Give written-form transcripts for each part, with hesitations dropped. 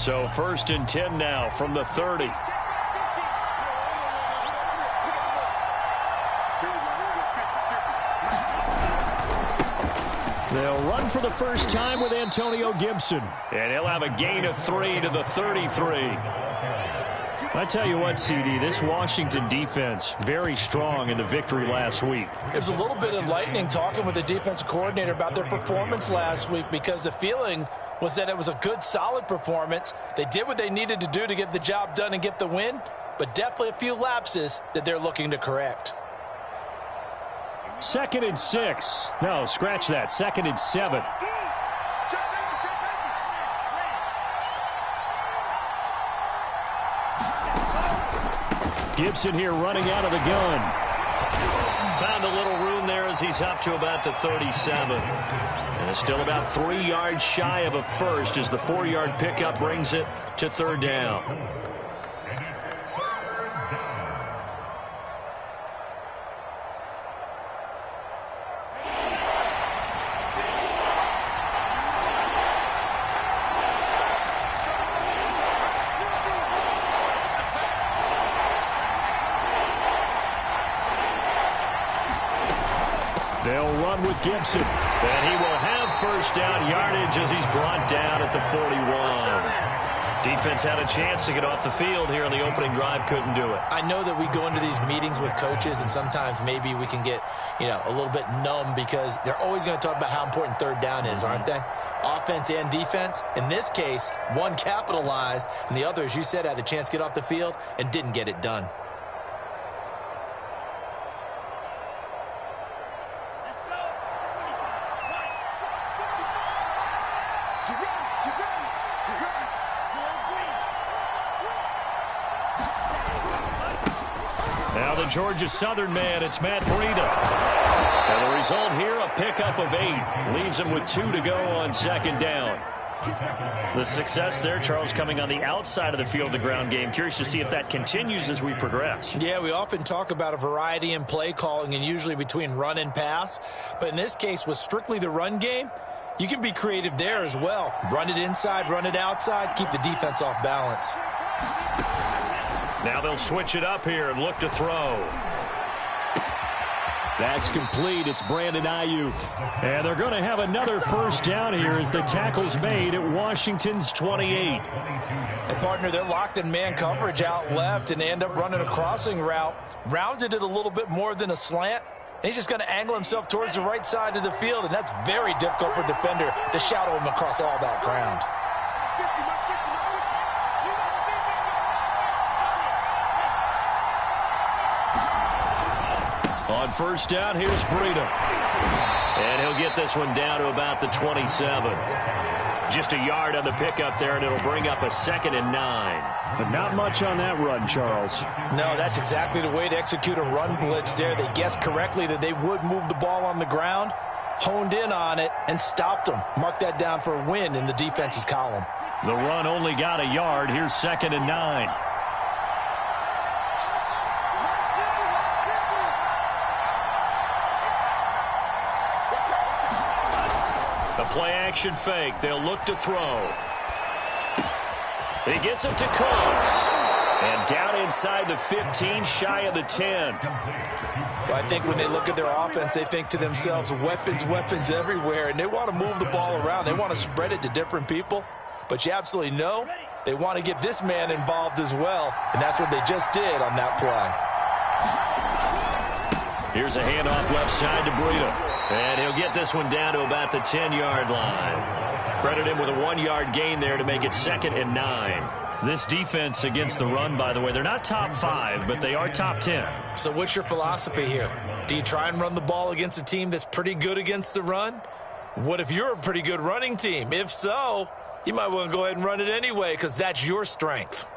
So 1st and 10 now from the 30. They'll run for the first time with Antonio Gibson. And he'll have a gain of 3 to the 33. I tell you what, CD, this Washington defense, very strong in the victory last week. It was a little bit enlightening talking with the defensive coordinator about their performance last week, because the feeling was that it was a good, solid performance. They did what they needed to do to get the job done and get the win, but definitely a few lapses that they're looking to correct. 2nd and 6. No, scratch that. 2nd and 7. Gibson here running out of the gun. Found a little room there as he's up to about the 37. And it's still about 3 yards shy of a first as the 4-yard pickup brings it to 3rd down. They'll run with Gibson. And he will have first down yardage as he's brought down at the 41. Defense had a chance to get off the field here in the opening drive. Couldn't do it. I know that we go into these meetings with coaches, and sometimes maybe we can get, a little bit numb because they're always going to talk about how important 3rd down is, aren't they? Offense and defense. In this case, one capitalized, and the other, as you said, had a chance to get off the field and didn't get it done. Now the Georgia Southern man, it's Matt Breida. And the result here, a pickup of 8. Leaves him with 2 to go on 2nd down. The success there, Charles, coming on the outside of the field, the ground game. Curious to see if that continues as we progress. Yeah, we often talk about a variety in play calling and usually between run and pass. But in this case, with strictly the run game, you can be creative there as well. Run it inside, run it outside, keep the defense off balance. Now they'll switch it up here and look to throw. That's complete. It's Brandon Ayuk. And they're going to have another first down here as the tackle's made at Washington's 28. And partner, they're locked in man coverage out left, and they end up running a crossing route. Rounded it a little bit more than a slant. And he's just going to angle himself towards the right side of the field, and that's very difficult for a defender to shadow him across all that ground. On first down, here's Breida. And he'll get this one down to about the 27. Just a yard on the pickup there, and it'll bring up a 2nd and 9. But not much on that run, Charles. No, that's exactly the way to execute a run blitz there. They guessed correctly that they would move the ball on the ground, honed in on it, and stopped them. Mark that down for a win in the defense's column. The run only got a yard. Here's 2nd and 9. Play-action fake. They'll look to throw. He gets it to Cooks. And down inside the 15, shy of the 10. Well, I think when they look at their offense, they think to themselves, weapons, weapons everywhere, and they want to move the ball around. They want to spread it to different people. But you absolutely know they want to get this man involved as well, and that's what they just did on that play. Here's a handoff left side to Breida. And he'll get this one down to about the 10-yard line. Credit him with a 1-yard gain there to make it 2nd and 9. This defense against the run, by the way, they're not top 5, but they are top 10. So what's your philosophy here? Do you try and run the ball against a team that's pretty good against the run? What if you're a pretty good running team? If so, you might want to go ahead and run it anyway because that's your strength.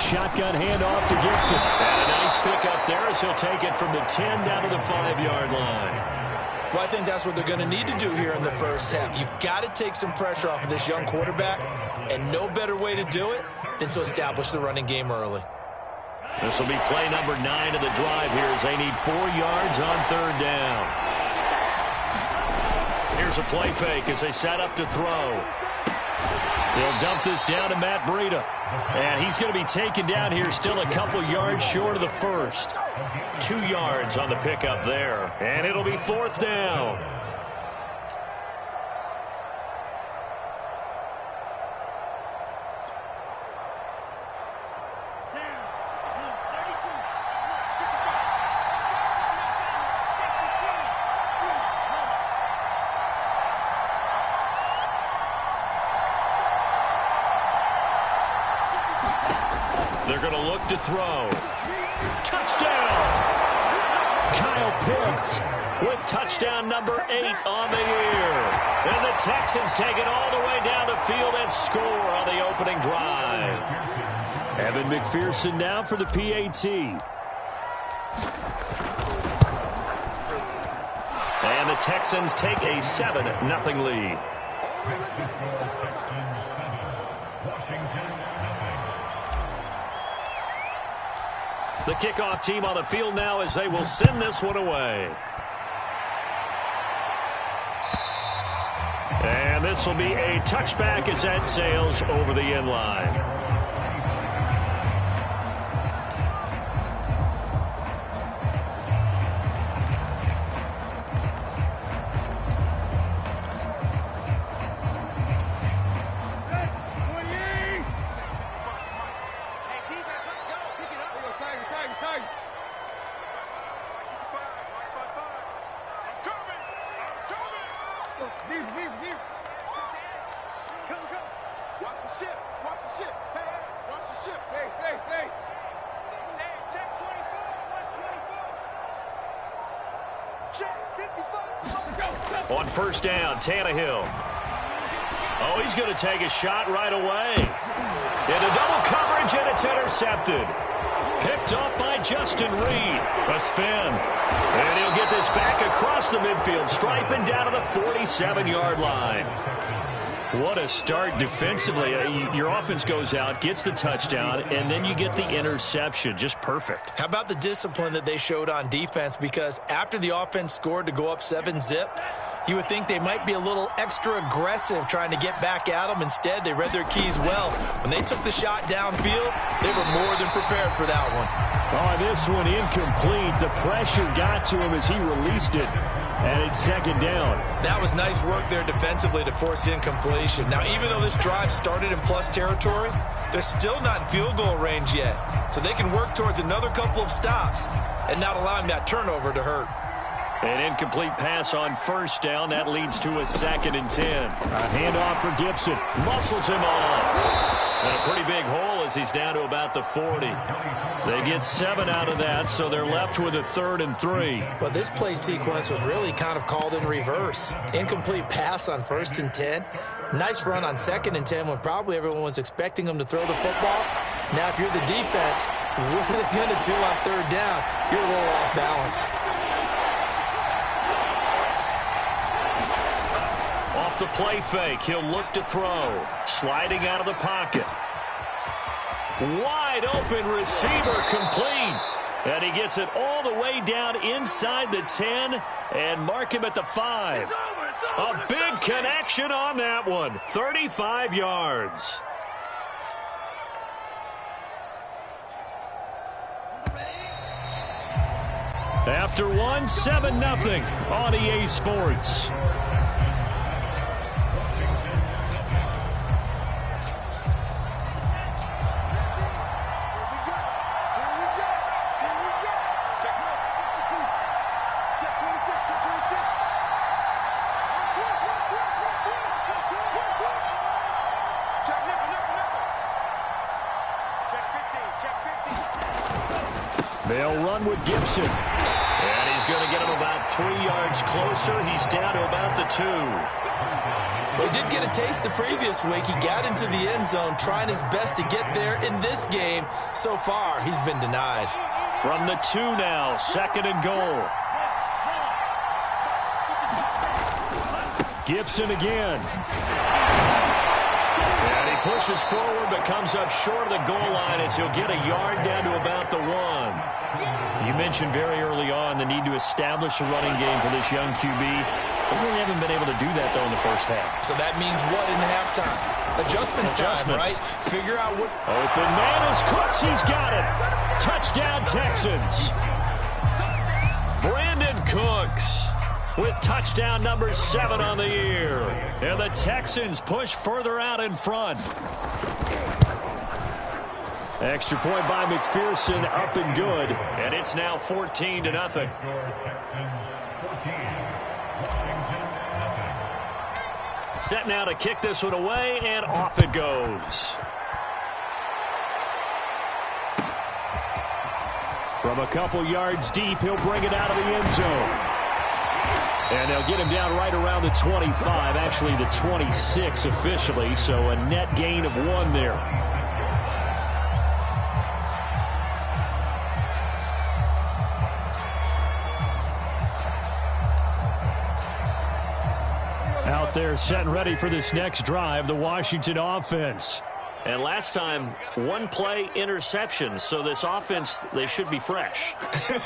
Shotgun handoff to Gibson. And a nice pickup there as he'll take it from the 10 down to the 5-yard line. Well, I think that's what they're going to need to do here in the first half. You've got to take some pressure off of this young quarterback, and no better way to do it than to establish the running game early. This will be play number 9 of the drive here as they need 4 yards on third down. Here's a play fake as they set up to throw. They'll dump this down to Matt Breida. And he's going to be taken down here still a couple yards short of the first. 2 yards on the pickup there. And it'll be fourth down. They're going to look to throw. Touchdown! Kyle Pitts with touchdown number 8 on the year. And the Texans take it all the way down the field and score on the opening drive. Evan McPherson now for the PAT. And the Texans take a 7-0 lead. The kickoff team on the field now as they will send this one away. And this will be a touchback as that sails over the end line. On first down, Tannehill. Oh, he's going to take a shot right away. Into double coverage, and it's intercepted. Picked off by Justin Reed. A spin. And he'll get this back across the midfield, striping down to the 47-yard line. What a start defensively. Your offense goes out, gets the touchdown, and then you get the interception. Just perfect. How about the discipline that they showed on defense? Because after the offense scored to go up 7-zip, you would think they might be a little extra aggressive trying to get back at them. Instead, they read their keys well. When they took the shot downfield, they were more than prepared for that one. Oh, this one incomplete. The pressure got to him as he released it. And it's second down. That was nice work there defensively to force incompletion. Now, even though this drive started in plus territory, they're still not in field goal range yet. So they can work towards another couple of stops and not allowing that turnover to hurt. An incomplete pass on first down. That leads to a 2nd and 10. A handoff for Gibson. Muscles him off. And a pretty big hole as he's down to about the 40. They get 7 out of that, so they're left with a 3rd and 3. Well, this play sequence was really kind of called in reverse. Incomplete pass on 1st and 10. Nice run on 2nd and 10 when probably everyone was expecting them to throw the football. Now, if you're the defense, what are they going to do on 3rd down? You're a little off balance. Off the play fake, he'll look to throw. Sliding out of the pocket. Wide open receiver, complete. And he gets it all the way down inside the 10 and mark him at the 5. A big connection on that one. 35 yards. After one, 7-0 on EA Sports. They'll run with Gibson. And he's going to get him about 3 yards closer. He's down to about the 2. Well, he did get a taste the previous week. He got into the end zone trying his best to get there in this game. So far, he's been denied. From the 2 now, 2nd and goal. Gibson again. And he pushes forward but comes up short of the goal line as he'll get a yard down to about the 1. You mentioned very early on the need to establish a running game for this young QB. They really haven't been able to do that, though, in the first half. So that means what in halftime? Adjustments time, right? Figure out what... Open man is Cooks. He's got it. Touchdown, Texans. Brandon Cooks with touchdown number 7 on the year. And the Texans push further out in front. Extra point by McPherson, up and good. And it's now 14-0. Set now to kick this one away, and off it goes. From a couple yards deep, he'll bring it out of the end zone. And they'll get him down right around the 25, actually the 26 officially, so a net gain of 1 there. Out there set and ready for this next drive, the Washington offense. And last time, 1 play interception, so this offense, they should be fresh.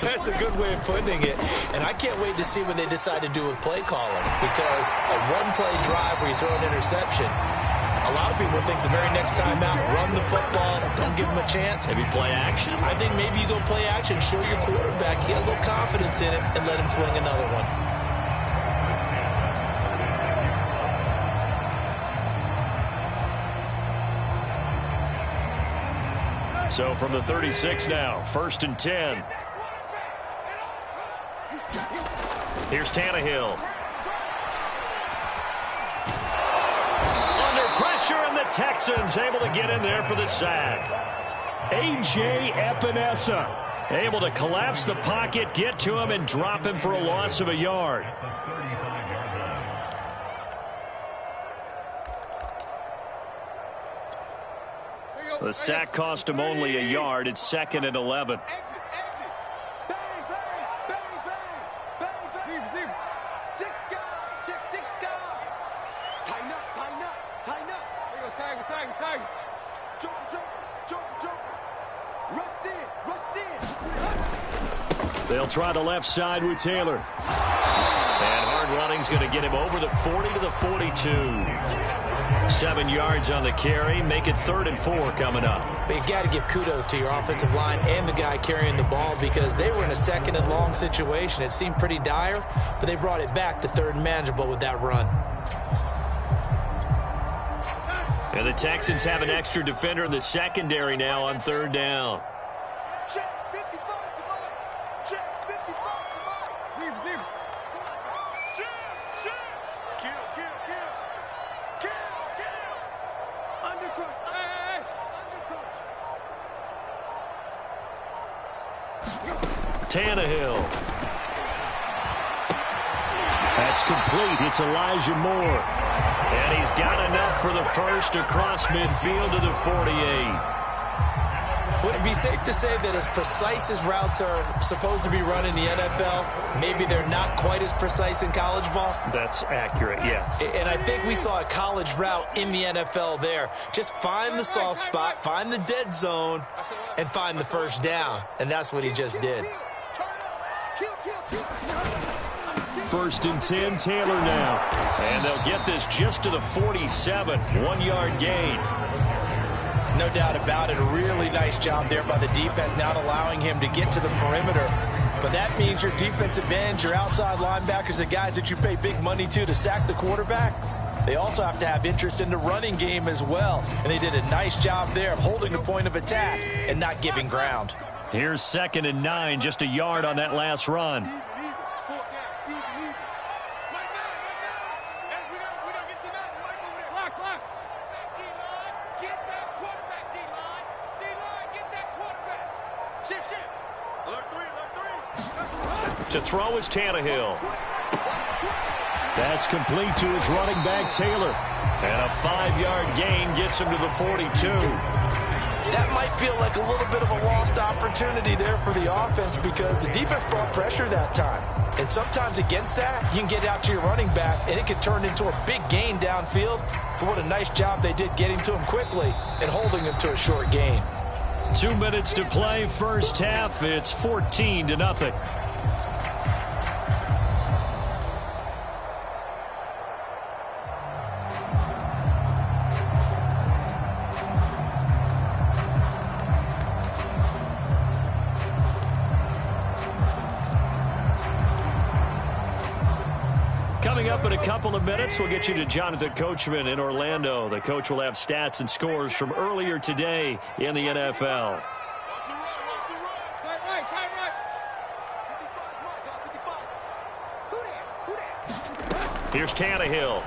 That's a good way of putting it. And I can't wait to see what they decide to do with play calling, because a 1-play drive where you throw an interception, a lot of people think the very next time out, run the football, don't give them a chance. Maybe play action. I think maybe you go play action, show your quarterback, you get a little confidence in it, and let him fling another one. So from the 36 now, 1st and 10. Here's Tannehill. Under pressure, and the Texans able to get in there for the sack. A.J. Epinesa able to collapse the pocket, get to him, and drop him for a loss of a yard. The sack cost him only a yard. It's 2nd and 11. They'll try the left side with Taylor. And hard running's going to get him over the 40 to the 42. 7 yards on the carry. Make it 3rd and 4 coming up. But you got to give kudos to your offensive line and the guy carrying the ball, because they were in a 2nd and long situation. It seemed pretty dire, but they brought it back to 3rd and manageable with that run. And the Texans have an extra defender in the secondary now on 3rd down. Tannehill. That's complete. It's Elijah Moore. And he's got enough for the first across midfield to the 48. Would it be safe to say that as precise as routes are supposed to be run in the NFL, maybe they're not quite as precise in college ball? That's accurate, yeah. And I think we saw a college route in the NFL there. Just find the soft spot, find the dead zone, and find the first down. And that's what he just did. 1st and 10, Taylor now. And they'll get this just to the 47. 1-yard gain. No doubt about it. A really nice job there by the defense, not allowing him to get to the perimeter. But that means your defensive ends, your outside linebackers, the guys that you pay big money to sack the quarterback, they also have to have interest in the running game as well. And they did a nice job there of holding the point of attack and not giving ground. Here's 2nd and 9, just a yard on that last run. To throw is Tannehill. That's complete to his running back, Taylor. And a 5-yard gain gets him to the 42. that might feel like a little bit of a lost opportunity there for the offense because the defense brought pressure that time. And sometimes against that, you can get out to your running back, and it can turn into a big gain downfield. But what a nice job they did getting to him quickly and holding him to a short gain. 2 minutes to play, first half. It's 14-0. Coming up in a couple of minutes, we'll get you to Jonathan Coachman in Orlando. The coach will have stats and scores from earlier today in the NFL. Here's Tannehill.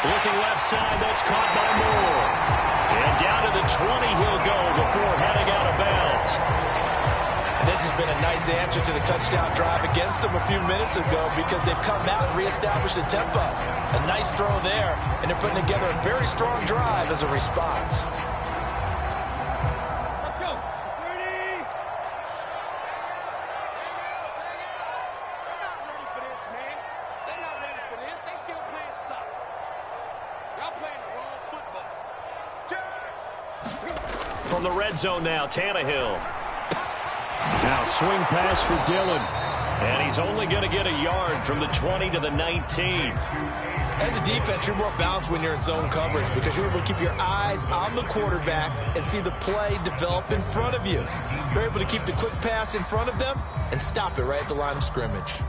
Looking left side, that's caught by Moore. And down to the 20 he'll go before heading out of bounds. And this has been a nice answer to the touchdown drive against them a few minutes ago because they've come out and reestablished the tempo. A nice throw there, and they're putting together a very strong drive as a response. Let's go. Ready? They're not ready for this, man. They're not ready for this. They still playing soccer. Y'all playing the wrong football. From the red zone now, Tannehill. Now swing pass for Dillon. And he's only going to get a yard from the 20 to the 19. As a defense, you're more balanced when you're in zone coverage because you're able to keep your eyes on the quarterback and see the play develop in front of you. You're able to keep the quick pass in front of them and stop it right at the line of scrimmage.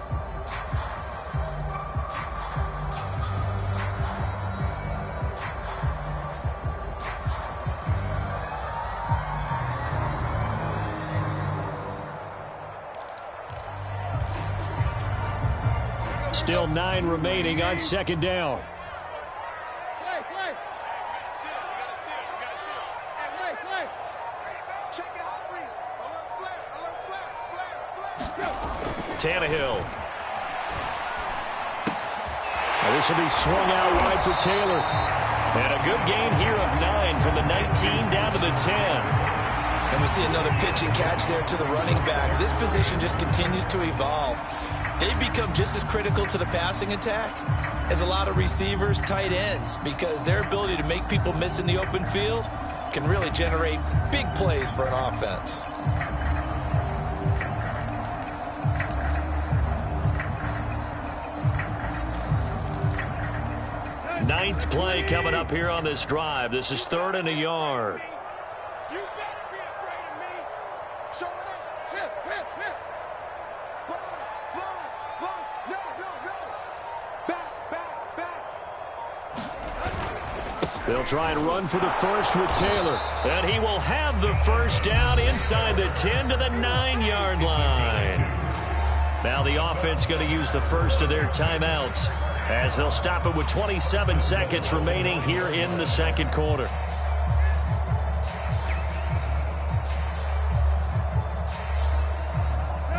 Still 9 remaining on second down. Play. You gotta sit. Hey, check it out, read. Alert flare. Tannehill. Now this will be swung out wide for Taylor. And a good gain here of 9 from the 19 down to the 10. And we see another pitch and catch there to the running back. This position just continues to evolve. They've become just as critical to the passing attack as a lot of receivers, tight ends, because their ability to make people miss in the open field can really generate big plays for an offense. Ninth play coming up here on this drive. This is 3rd and a yard. You better be afraid of me. Show it up. Hip. Sponge. No. Back. They'll try and run for the first with Taylor. And he will have the first down inside the 10 to the 9-yard line. Now the offense going to use the first of their timeouts as they'll stop it with 27 seconds remaining here in the second quarter.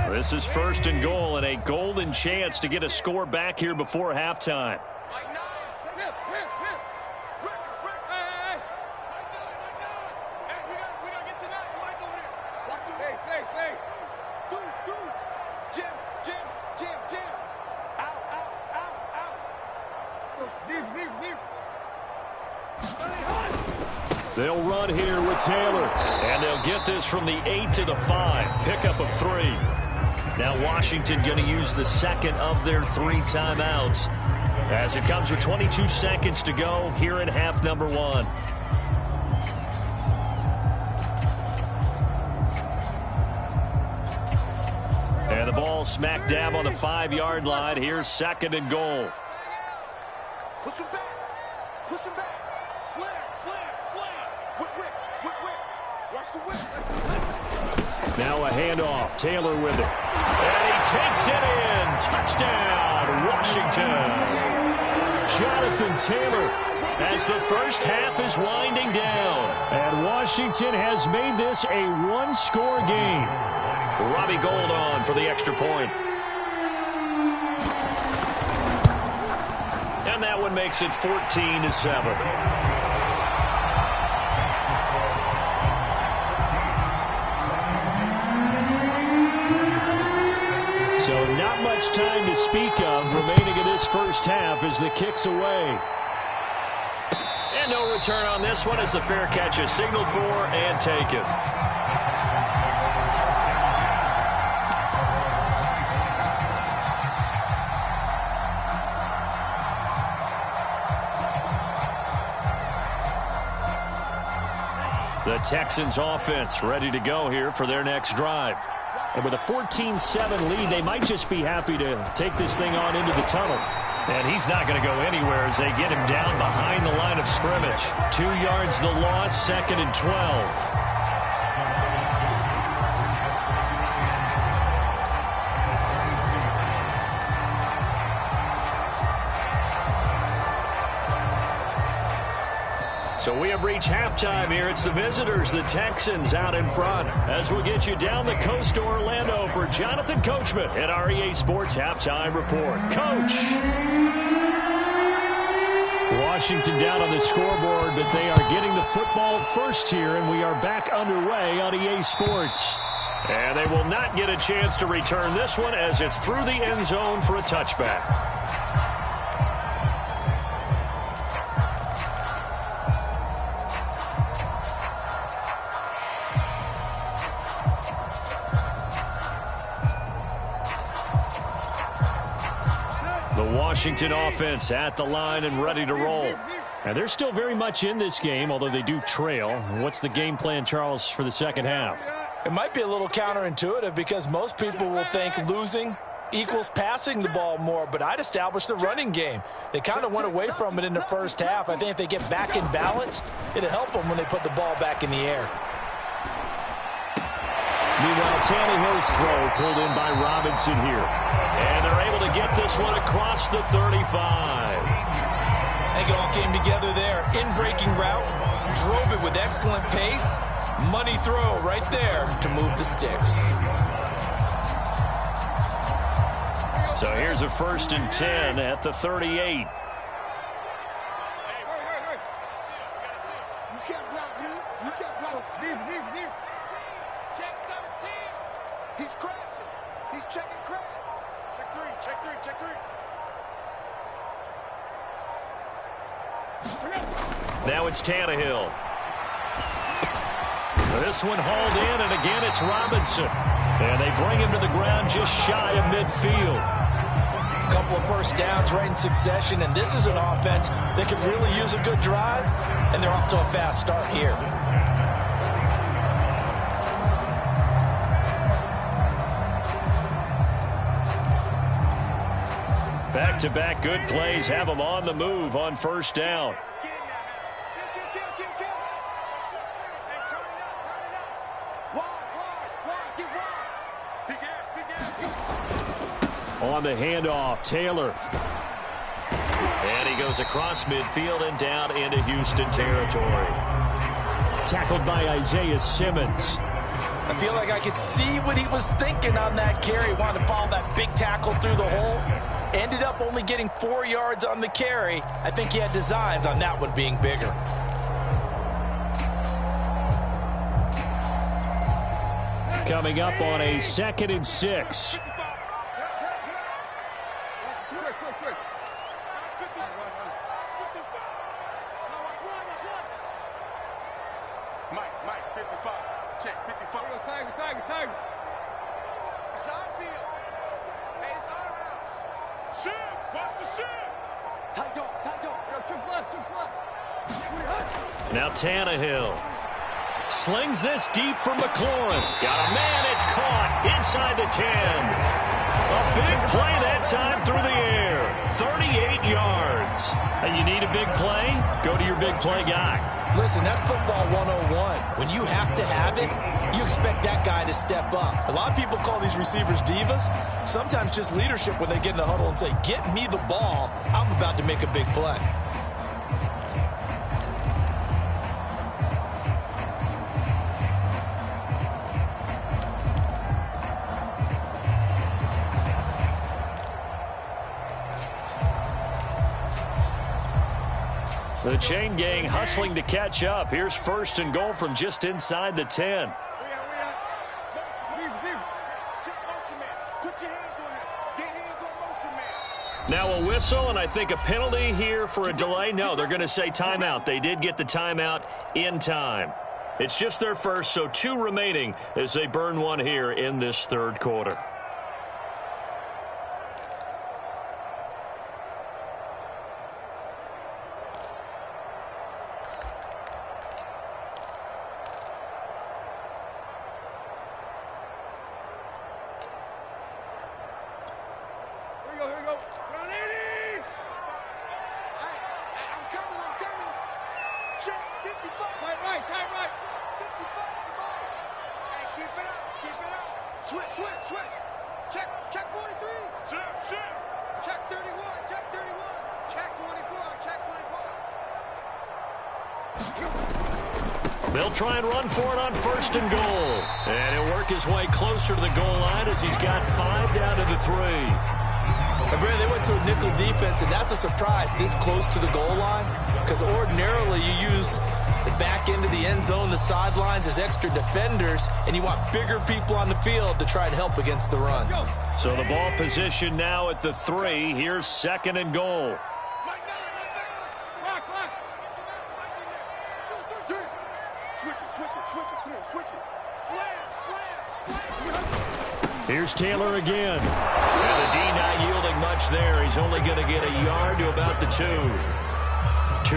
This is 1st and goal and a golden chance to get a score back here before halftime. They'll run here with Taylor, and they'll get this from the 8 to the 5. Pickup of 3. Now Washington going to use the second of their 3 timeouts as it comes with 22 seconds to go here in half number 1. And the ball smack dab on the 5-yard line. Here's 2nd and goal. Push him back. Slam. Whip. Watch the whip. Now a handoff. Taylor with it. And he takes it in. Touchdown, Washington. Jonathan Taylor as the first half is winding down. And Washington has made this a 1-score game. Robbie Gould on for the extra point. And that one makes it 14-7. not much time to speak of remaining in this first half as the kick's away. And no return on this one as the fair catch is signaled for and taken. The Texans offense ready to go here for their next drive. And with a 14-7 lead, they might just be happy to take this thing on into the tunnel. And he's not going to go anywhere as they get him down behind the line of scrimmage. 2 yards the loss, 2nd and 12. So we have reached halftime here. It's the visitors, the Texans, out in front. As we'll get you down the coast to Orlando for Jonathan Coachman at our EA Sports Halftime Report. Coach! Washington down on the scoreboard, but they are getting the football first here, and we are back underway on EA Sports. And they will not get a chance to return this one as it's through the end zone for a touchback. Washington offense at the line and ready to roll. And they're still very much in this game, although they do trail. What's the game plan, Charles, for the second half? It might be a little counterintuitive because most people will think losing equals passing the ball more, but I'd establish the running game. They kind of went away from it in the first half. I think if they get back in balance, it'll help them when they put the ball back in the air. Meanwhile, Tannehill's throw pulled in by Robinson here. And they're able to get this one across the 35. I think it all came together there. In-breaking route, drove it with excellent pace. Money throw right there to move the sticks. So here's a 1st and 10 at the 38. Now it's Tannehill. This one hauled in, and again it's Robinson. And they bring him to the ground just shy of midfield. A couple of first downs right in succession, and this is an offense that could really use a good drive, and they're off to a fast start here. Back-to-back good plays have them on the move on first down. On the handoff, Taylor. And he goes across midfield and down into Houston territory. Tackled by Isaiah Simmons. I feel like I could see what he was thinking on that carry. Wanted to follow that big tackle through the hole. Ended up only getting 4 yards on the carry. I think he had designs on that one being bigger. Coming up on a 2nd and 6. Mike, 55. Check, 55. Tiger. It's our field. Hey, it's our house. Shiv, watch the shiv. Tight dog. Trick left. Now Tannehill slings this deep from McLaurin. Got a man, it's caught inside the 10. A big play that time through the air. 38 yards. You need a big play? Go to your big play guy. Listen, that's football 101. When you have to have it, you expect that guy to step up. A lot of people call these receivers divas. Sometimes just leadership when they get in the huddle and say, get me the ball. I'm about to make a big play. The chain gang hustling to catch up. Here's 1st and goal from just inside the 10. Put your hands on him. Now a whistle, and I think a penalty here for a delay. No, they're going to say timeout. They did get the timeout in time. It's just their first, so 2 remaining as they burn one here in this third quarter. They'll try and run for it on 1st and goal. And he'll work his way closer to the goal line as he's got 5 down to the 3. They went to a nickel defense, and that's a surprise this close to the goal line, because ordinarily you use the back end of the end zone, the sidelines as extra defenders, and you want bigger people on the field to try and help against the run. So the ball position now at the 3. Here's 2nd and goal. Here's Taylor again. And the D not yielding much there. He's only going to get a yard to about the 2.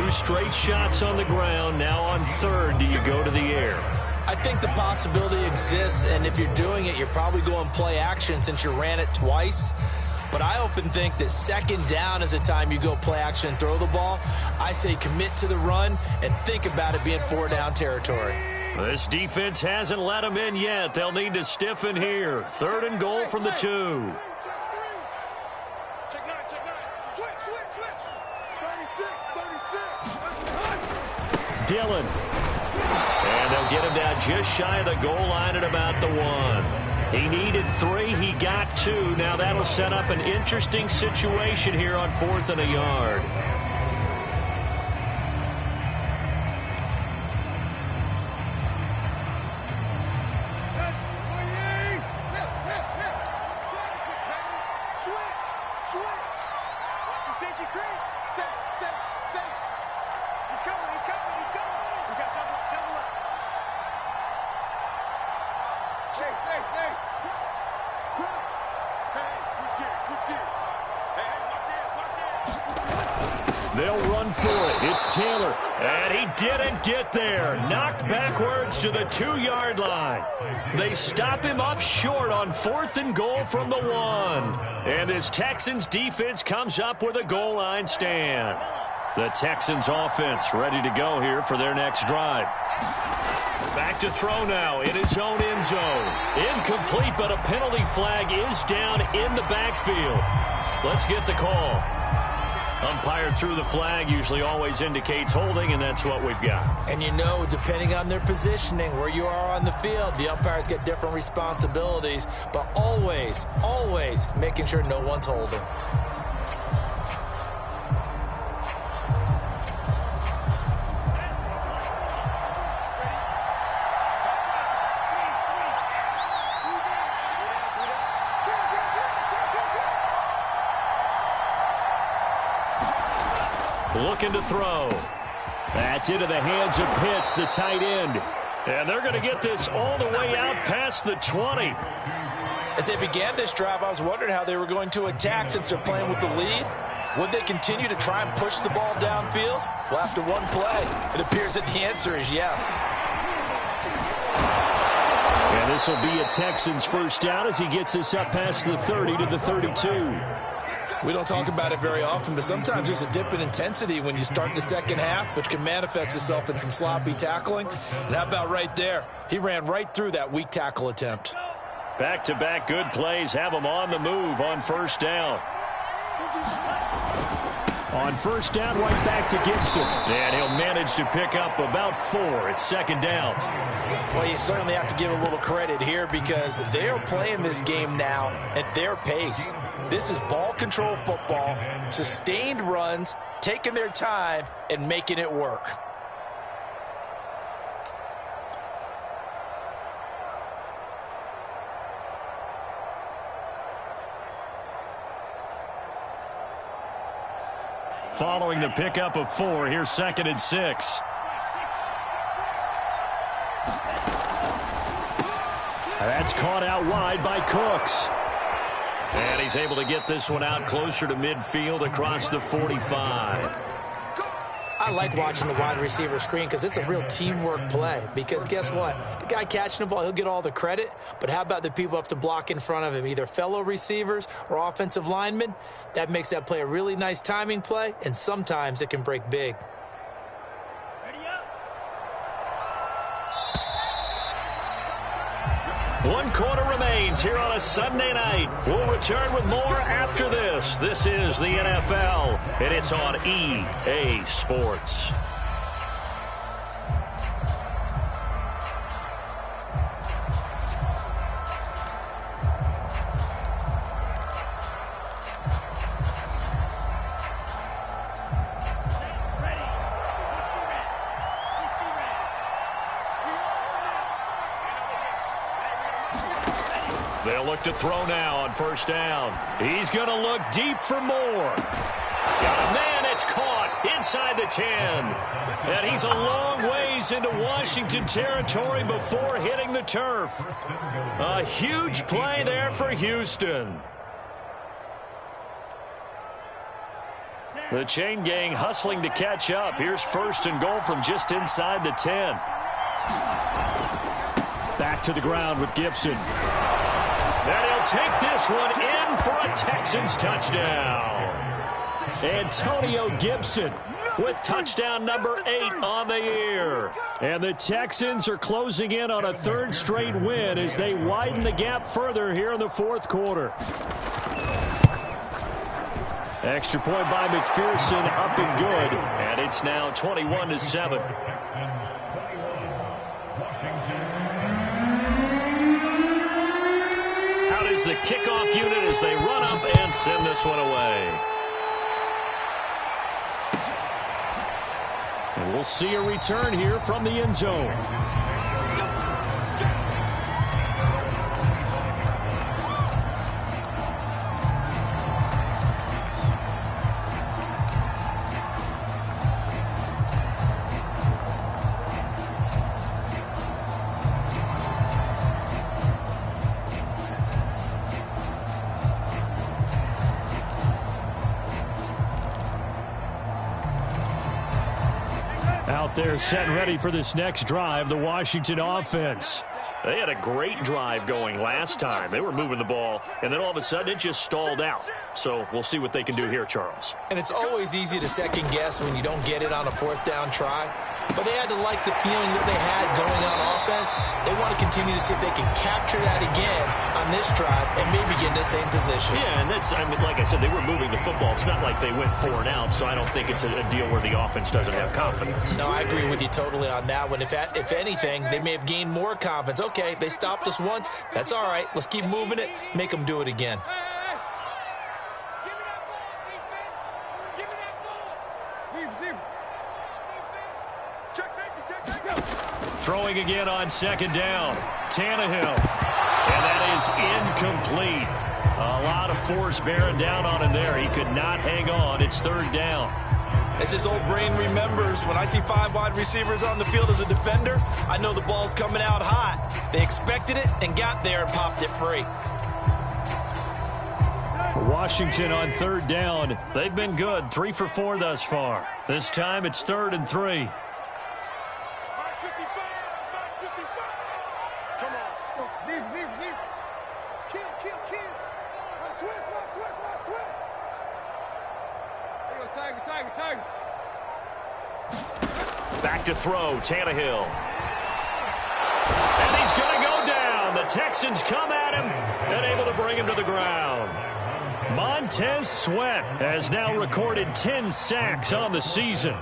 2 straight shots on the ground. Now on 3rd, do you go to the air? I think the possibility exists, and if you're doing it, you're probably going play action since you ran it twice. But I often think that 2nd down is the time you go play action and throw the ball. I say commit to the run and think about it being 4 down territory. This defense hasn't let them in yet. They'll need to stiffen here. 3rd and goal from the 2. Check 9. Switch. 36. Dillon. And they'll get him down just shy of the goal line at about the 1. He needed 3. He got 2. Now that'll set up an interesting situation here on 4th and a yard. They'll run for it. It's Taylor. And he didn't get there. Knocked backwards to the 2-yard line. They stop him up short on 4th and goal from the 1. And this Texans defense comes up with a goal line stand. The Texans offense ready to go here for their next drive. Back to throw now in his own end zone. Incomplete, but a penalty flag is down in the backfield. Let's get the call. Umpire threw the flag, usually always indicates holding, and that's what we've got. And you know, depending on their positioning, where you are on the field, the umpires get different responsibilities, but always making sure no one's holding. Looking to throw. That's into the hands of Pitts, the tight end. And they're going to get this all the way out past the 20. As they began this drive, I was wondering how they were going to attack since they're playing with the lead. Would they continue to try and push the ball downfield? Well, after one play, it appears that the answer is yes. And this will be a Texans first down as he gets us up past the 30 to the 32. We don't talk about it very often, but sometimes there's a dip in intensity when you start the second half, which can manifest itself in some sloppy tackling. And how about right there? He ran right through that weak tackle attempt. Back-to-back good plays have him on the move on first down. On first down, right back to Gibson. And he'll manage to pick up about 4. It's second down. Well, you certainly have to give a little credit here because they are playing this game now at their pace. This is ball control football, sustained runs, taking their time, and making it work. following the pickup of 4. Here's 2nd and 6. That's caught out wide by Cooks. And he's able to get this one out closer to midfield across the 45. I like watching the wide receiver screen because it's a real teamwork play. Because guess what? The guy catching the ball, he'll get all the credit. But how about the people up to block in front of him, either fellow receivers or offensive linemen? That makes that play a really nice timing play, and sometimes it can break big. One quarter remains here on a Sunday night. We'll return with more after this. This is the NFL, and it's on EA Sports. They'll look to throw now on 1st down. He's going to look deep for more. Got a man, it's caught inside the 10. And he's a long ways into Washington territory before hitting the turf. A huge play there for Houston. The chain gang hustling to catch up. Here's 1st and goal from just inside the 10. Back to the ground with Gibson. And he'll take this one in for a Texans touchdown. Antonio Gibson with touchdown number 8 on the year. And the Texans are closing in on a 3rd straight win as they widen the gap further here in the 4th quarter. Extra point by McPherson, up and good. And it's now 21-7. The kickoff unit as they run up and send this one away. And we'll see a return here from the end zone. Out there set and ready for this next drive, the Washington offense. They had a great drive going last time. They were moving the ball, and then all of a sudden it just stalled out. So we'll see what they can do here, Charles. And it's always easy to second guess when you don't get it on a 4th down try. But they had to like the feeling that they had going on offense. They want to continue to see if they can capture that again on this drive and maybe get in the same position. Yeah, and that's, I mean, like I said, they were moving the football. It's not like they went 4 and out, so I don't think it's a deal where the offense doesn't have confidence. No, I agree with you totally on that one. If anything, they may have gained more confidence. Okay, they stopped us once. That's all right. Let's keep moving it. Make them do it again. Throwing again on 2nd down. Tannehill. And that is incomplete. A lot of force bearing down on him there. He could not hang on. It's 3rd down. As his old brain remembers, when I see 5 wide receivers on the field as a defender, I know the ball's coming out hot. They expected it and got there and popped it free. Washington on 3rd down. They've been good. 3 for 4 thus far. This time it's 3rd and 3. Back to throw, Tannehill. And he's going to go down. The Texans come at him and able to bring him to the ground. Montez Sweat has now recorded 10 sacks on the season.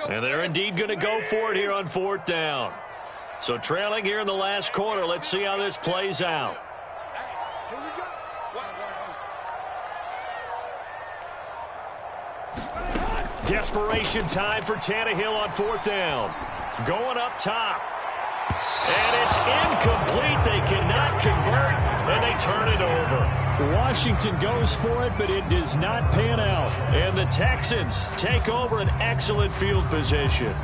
And they're indeed going to go for it here on 4th down. So trailing here in the last quarter. Let's see how this plays out. Here we go. Desperation time for Tannehill on 4th down. Going up top. And it's incomplete. They cannot convert, and they turn it over. Washington goes for it, but it does not pan out. And the Texans take over an excellent field position.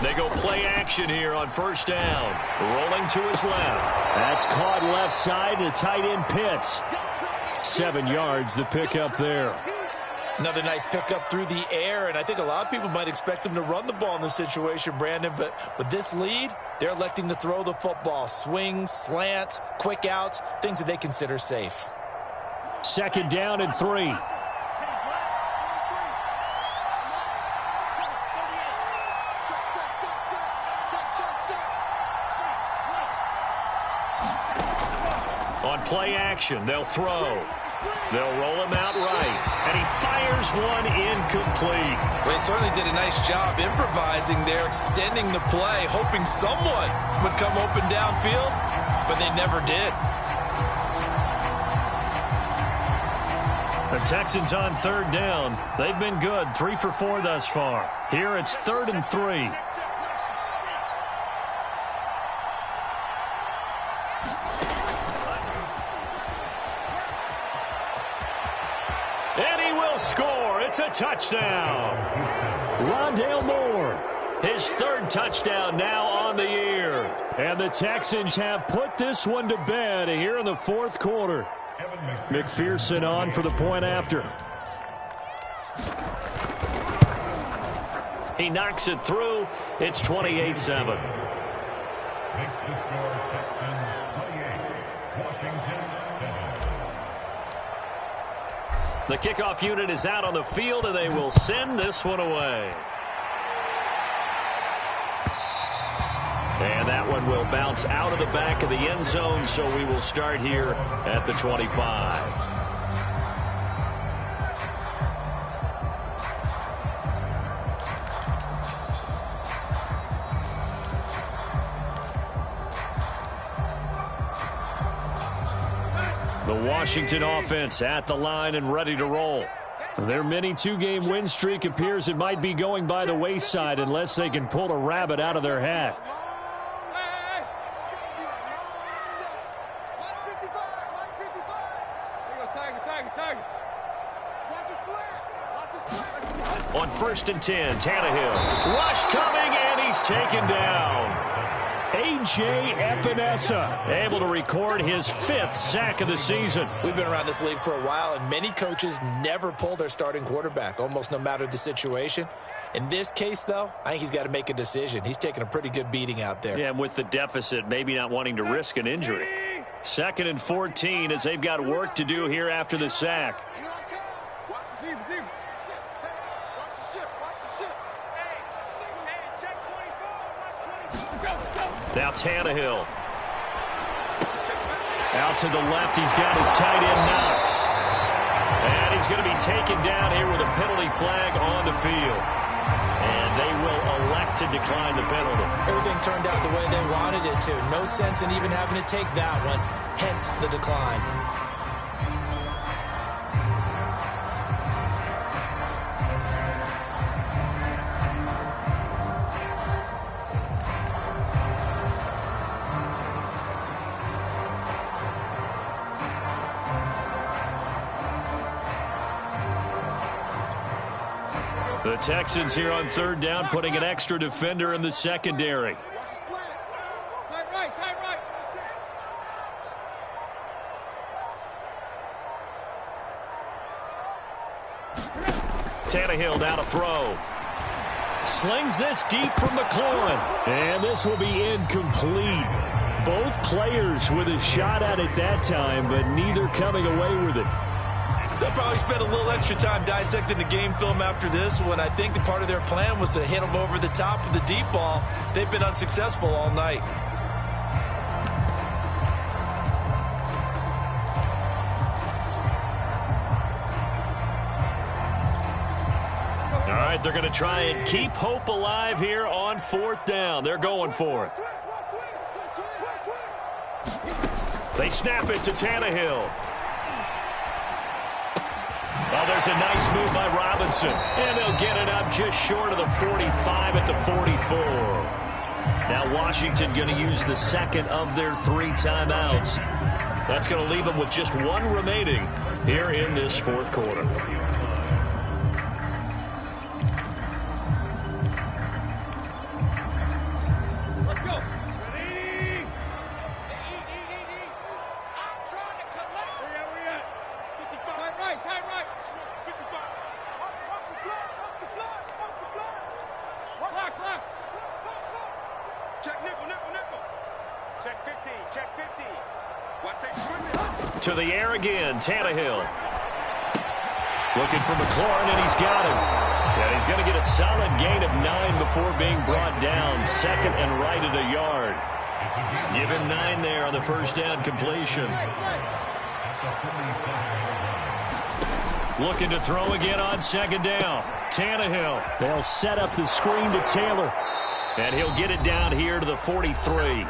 They go play action here on 1st down. Rolling to his left. That's caught left side. The tight end Pitts. 7 yards, the pickup there. Another nice pickup through the air, and I think a lot of people might expect him to run the ball in this situation, Brandon, but with this lead, they're electing to throw the football. Swings, slants, quick outs, things that they consider safe. 2nd down and 3. On play action, they'll throw. They'll roll him out right. And he fires one incomplete. Well, he certainly did a nice job improvising there, extending the play, hoping someone would come open downfield, but they never did. The Texans on 3rd down. They've been good, 3 for 4 thus far. Here it's 3rd and 3. And he will score. It's a touchdown. Rondale Moore, his 3rd touchdown now on the year. And the Texans have put this one to bed here in the 4th quarter. McPherson on for the point after. He knocks it through. It's 28-7. Makes the score Texans 28, Washington 7. The kickoff unit is out on the field, and they will send this one away. And that one will bounce out of the back of the end zone, so we will start here at the 25. The Washington offense at the line and ready to roll. Their mini 2-game win streak appears it might be going by the wayside unless they can pull a rabbit out of their hat. On 1st and 10, Tannehill. Rush coming, and he's taken down. A.J. Epinesa able to record his 5th sack of the season. We've been around this league for a while, and many coaches never pull their starting quarterback, almost no matter the situation. In this case, though, I think he's got to make a decision. He's taking a pretty good beating out there. Yeah, and with the deficit, maybe not wanting to risk an injury. 2nd and 14 as they've got work to do here after the sack. Now Tannehill. Out to the left, he's got his tight end Knox. And he's going to be taken down here with a penalty flag on the field. And they will elect to decline the penalty. Everything turned out the way they wanted it to. No sense in even having to take that one, hence the decline. The Texans here on 3rd down, putting an extra defender in the secondary. Tannehill down to throw. Slings this deep from McLaurin. And this will be incomplete. Both players with a shot at it that time, but neither coming away with it. They'll probably spend a little extra time dissecting the game film after this one. I think that part of their plan was to hit them over the top of the deep ball. They've been unsuccessful all night. they're going to try and keep hope alive here on 4th down. They're going for it. They snap it to Tannehill. Oh, there's a nice move by Robinson. And they'll get it up just short of the 45 at the 44. Now Washington going to use the second of their 3 timeouts. That's going to leave them with just 1 remaining here in this 4th quarter. To the air again, Tannehill. Looking for McLaurin, and he's got him. And he's going to get a solid gain of 9 before being brought down. 2nd and right at a yard. Give him 9 there on the first down completion. Looking to throw again on 2nd down. Tannehill. They'll set up the screen to Taylor. And he'll get it down here to the 43.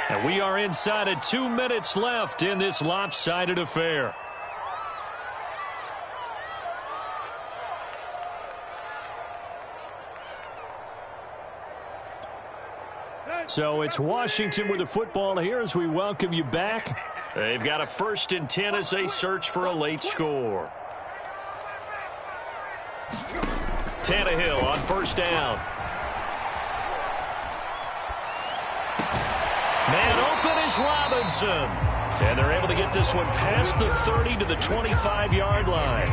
And we are inside of 2 minutes left in this lopsided affair. So it's Washington with the football here as we welcome you back. They've got a 1st and 10 as they search for a late score. Tannehill on 1st down. Man open is Robinson. And they're able to get this one past the 30 to the 25-yard line.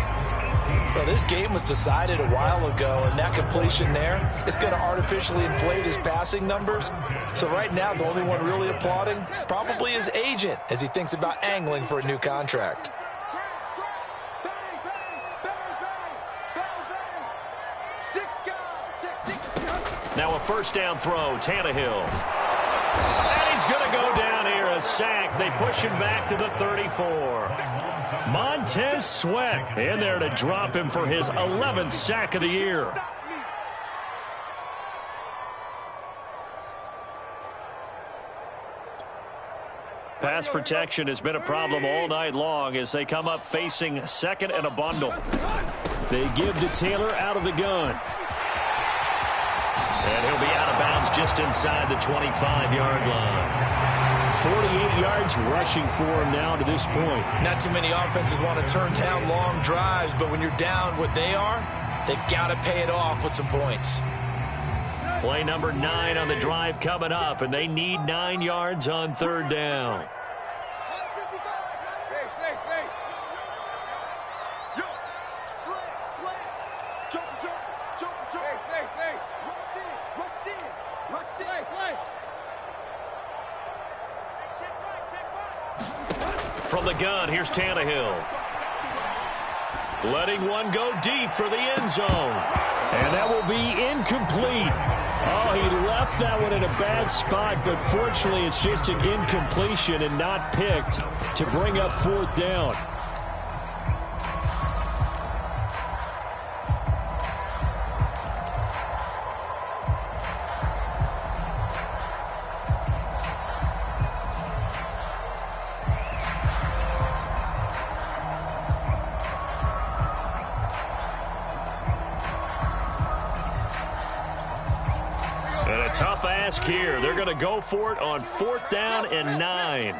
Well, this game was decided a while ago, and that completion there is going to artificially inflate his passing numbers. So right now, the only one really applauding probably his agent as he thinks about angling for a new contract. Now a 1st down throw, Tannehill. And he's going to go down here, a sack. They push him back to the 34. Montez Sweat in there to drop him for his 11th sack of the year. Pass protection has been a problem all night long as they come up facing 2nd and a bundle. They give to Taylor out of the gun. And he'll be out of bounds just inside the 25-yard line. 48 yards rushing for him now to this point. Not too many offenses want to turn down long drives, but when you're down what they are, they've got to pay it off with some points. Play number 9 on the drive coming up, and they need 9 yards on 3rd down. From the gun, here's Tannehill. Letting one go deep for the end zone. And that will be incomplete. Oh, he left that one in a bad spot, but fortunately it's just an incompletion and not picked to bring up 4th down. Tough ask here. They're going to go for it on 4th down and 9.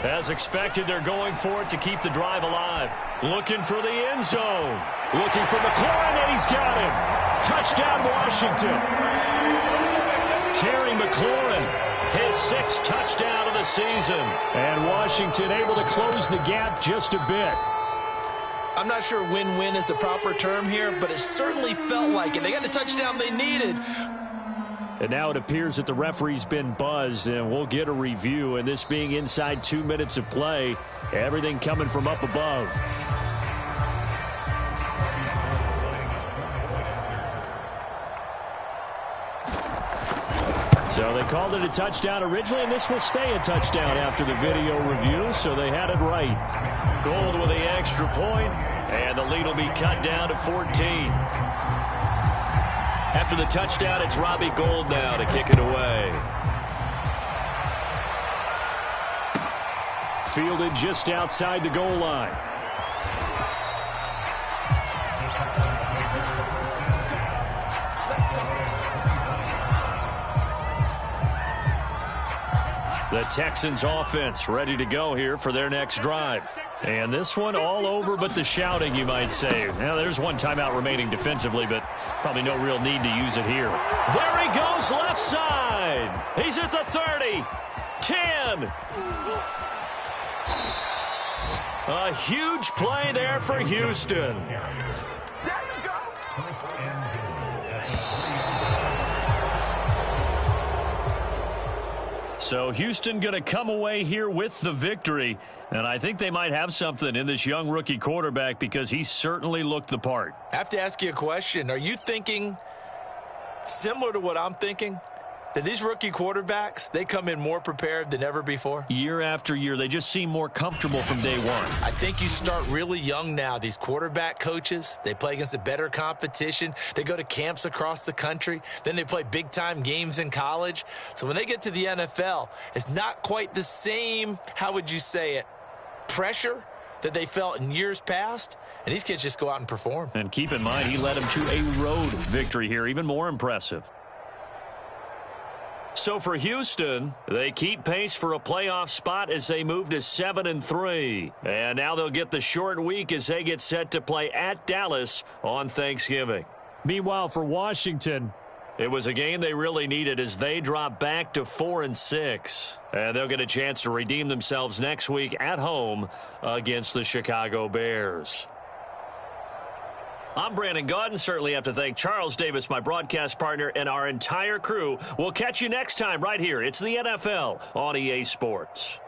As expected, they're going for it to keep the drive alive. Looking for the end zone. Looking for McLaurin, and he's got him. Touchdown, Washington. Terry McLaurin, his 6th touchdown of the season. And Washington able to close the gap just a bit. I'm not sure win-win is the proper term here, but it certainly felt like it. They got the touchdown they needed. And now it appears that the referee's been buzzed, and we'll get a review. And this being inside 2 minutes of play, everything coming from up above. So they called it a touchdown originally, and this will stay a touchdown after the video review, so they had it right. Gold with the extra point, and the lead will be cut down to 14. After the touchdown, it's Robbie Gould now to kick it away. Fielded just outside the goal line. The Texans offense ready to go here for their next drive. And this one all over but the shouting, you might say. Now, there's one timeout remaining defensively, but probably no real need to use it here. There he goes, left side. He's at the 30, 10. A huge play there for Houston. So Houston going to come away here with the victory. And I think they might have something in this young rookie quarterback because he certainly looked the part. I have to ask you a question. Are you thinking similar to what I'm thinking? That these rookie quarterbacks, they come in more prepared than ever before? Year after year, they just seem more comfortable from day one. I think you start really young now. These quarterback coaches, they play against a better competition. They go to camps across the country. Then they play big-time games in college. So when they get to the NFL, it's not quite the same, how would you say it, pressure that they felt in years past. And these kids just go out and perform. And keep in mind, he led them to a road victory here, even more impressive. So for Houston, they keep pace for a playoff spot as they move to 7-3. And now they'll get the short week as they get set to play at Dallas on Thanksgiving. Meanwhile, for Washington, it was a game they really needed as they drop back to 4-6. And they'll get a chance to redeem themselves next week at home against the Chicago Bears. I'm Brandon Gaudin. Certainly have to thank Charles Davis, my broadcast partner, and our entire crew. We'll catch you next time right here. It's the NFL on EA Sports.